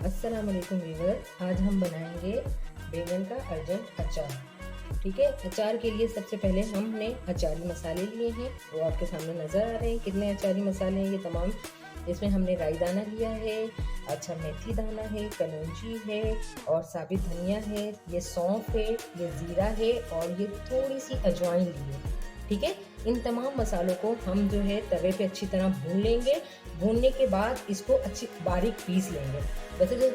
अस्सलाम वालेकुम व्यूअर्स, आज हम बनाएंगे बैंगन का अर्जेंट अचार। ठीक है, अचार के लिए सबसे पहले हमने अचारी मसाले लिए हैं, वो आपके सामने नज़र आ रहे हैं। कितने अचारी मसाले हैं ये तमाम। इसमें हमने राई दाना लिया है, अच्छा मेथी दाना है, कलौंजी है और साबित धनिया है, ये सौंफ है, ये ज़ीरा है और ये थोड़ी सी अजवाइन ली है। ठीक है, इन तमाम मसालों को हम जो है तवे पे अच्छी तरह भून लेंगे। भूनने के बाद इसको अच्छी बारीक पीस लेंगे। वैसे तो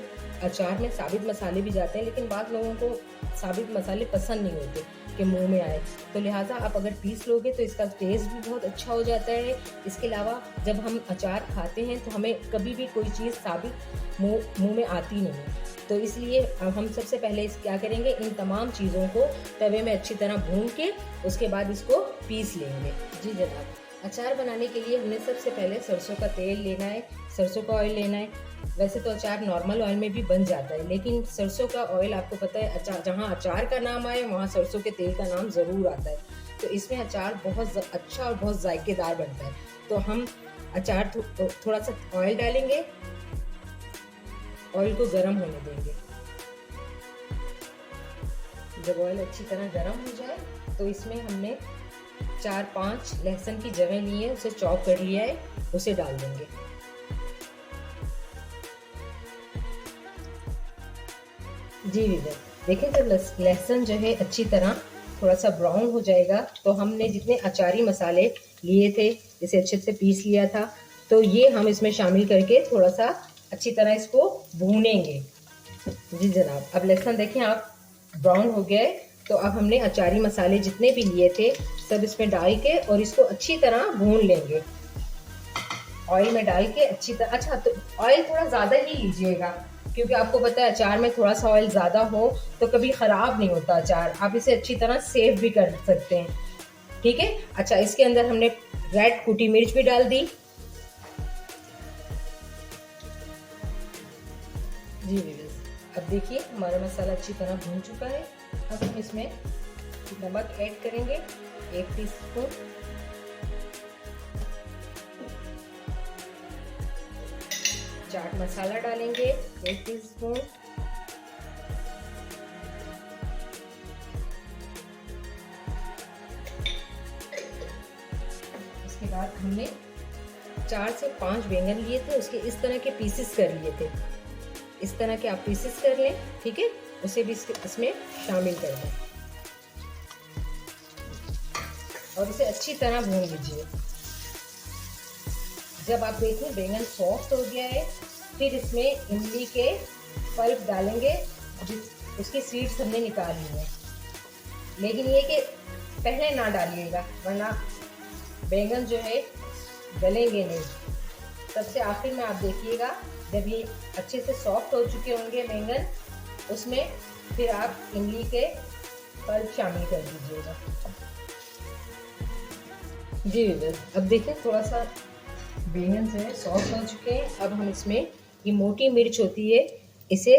अचार में साबित मसाले भी जाते हैं, लेकिन बाद लोगों को साबित मसाले पसंद नहीं होते कि मुंह में आए, तो लिहाजा आप अगर पीस लोगे तो इसका टेस्ट भी बहुत अच्छा हो जाता है। इसके अलावा जब हम अचार खाते हैं तो हमें कभी भी कोई चीज़ साबित मुंह में आती नहीं है, तो इसलिए अब हम सबसे पहले क्या करेंगे, इन तमाम चीज़ों को तवे में अच्छी तरह भून के उसके बाद इसको पीस लेंगे। जी जनाब, अचार बनाने के लिए हमने सबसे पहले सरसों का तेल लेना है, सरसों का ऑयल लेना है। वैसे तो अचार नॉर्मल ऑयल में भी बन जाता है, लेकिन सरसों का ऑयल आपको पता है, अचार जहाँ अचार का नाम आए वहाँ सरसों के तेल का नाम ज़रूर आता है, तो इसमें अचार बहुत अच्छा और बहुत जायकेदार बनता है। तो हम अचार थोड़ा सा ऑयल डालेंगे, ऑयल को गर्म होने देंगे। जब ऑयल अच्छी तरह गर्म हो जाए तो इसमें हमने 4-5 लहसुन की जवें ली है, उसे चॉप कर लिया है, उसे डाल देंगे। जी विजय, देखिए जब लहसुन जो है अच्छी तरह थोड़ा सा ब्राउन हो जाएगा तो हमने जितने अचारी मसाले लिए थे, इसे अच्छे से पीस लिया था, तो ये हम इसमें शामिल करके थोड़ा सा अच्छी तरह इसको भूनेंगे। जी जनाब, अब लहसुन देखें आप ब्राउन हो गया है, तो अब हमने अचारी मसाले जितने भी लिए थे सब इसमें डाल के और इसको अच्छी तरह भून लेंगे। ऑयल में डाल के अच्छी तरह, अच्छा तो ऑयल थोड़ा ज़्यादा ही लीजिएगा, क्योंकि आपको पता है अचार में थोड़ा सा ऑयल ज़्यादा हो तो कभी ख़राब नहीं होता अचार, आप इसे अच्छी तरह सेव भी कर सकते हैं। ठीक है, अच्छा इसके अंदर हमने रेड कुटी मिर्च भी डाल दी। जी व्यूअर्स, अब देखिए हमारा मसाला अच्छी तरह भून चुका है। अब हम इसमें नमक ऐड करेंगे 1 टीस्पून, चाट मसाला डालेंगे 1 टीस्पून, उसके बाद हमने 4 से 5 बैंगन लिए थे, उसके इस तरह के पीसेस कर लिए थे। इस तरह के आप पीसेस कर लें, ठीक है, उसे भी इसमें शामिल कर दें और इसे अच्छी तरह भून लीजिए। जब आप देखें बैंगन सॉफ्ट हो गया है, फिर इसमें इमली के पल्प डालेंगे, उसकी सीड्स हमने निकाल ली है, लेकिन ये कि पहले ना डालिएगा वरना बैंगन जो है गलेंगे नहीं। सबसे आखिर में आप देखिएगा जब ये अच्छे से सॉफ्ट हो चुके होंगे बैंगन, उसमें फिर आप इमली के पल्प शामिल कर दीजिएगा। जी अब देखिए थोड़ा सा बैंगन जो है सॉफ्ट हो चुके हैं। अब हम इसमें ये मोटी मिर्च होती है, इसे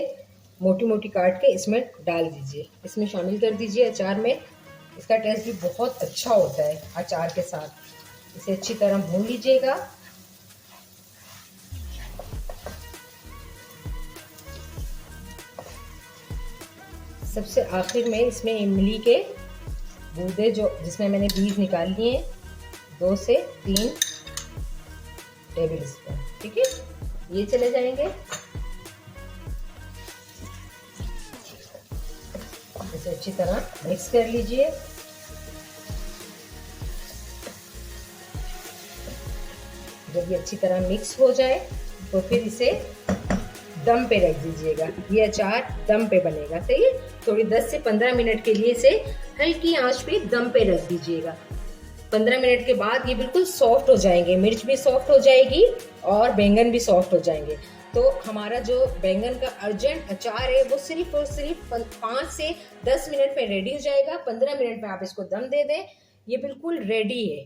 मोटी मोटी काट के इसमें डाल दीजिए, इसमें शामिल कर दीजिए अचार में। इसका टेस्ट भी बहुत अच्छा होता है अचार के साथ। इसे अच्छी तरह भून लीजिएगा। सबसे आखिर में इसमें इमली के गूदे जिसमें मैंने बीज निकाल लिए 2 से 3 टेबल स्पून, ठीक है, ये चले जाएंगे। इसे अच्छी तरह मिक्स कर लीजिए। जब ये अच्छी तरह मिक्स हो जाए तो फिर इसे दम पे रख दीजिएगा। ये अचार दम पे बनेगा, सही है। थोड़ी 10 से 15 मिनट के लिए इसे हल्की आंच पे दम पे रख दीजिएगा। 15 मिनट के बाद ये बिल्कुल सॉफ्ट हो जाएंगे, मिर्च भी सॉफ्ट हो जाएगी और बैंगन भी सॉफ्ट हो जाएंगे। तो हमारा जो बैंगन का अर्जेंट अचार है वो सिर्फ और सिर्फ 5 से 10 मिनट में रेडी हो जाएगा। 15 मिनट में आप इसको दम दे दें, ये बिल्कुल रेडी है।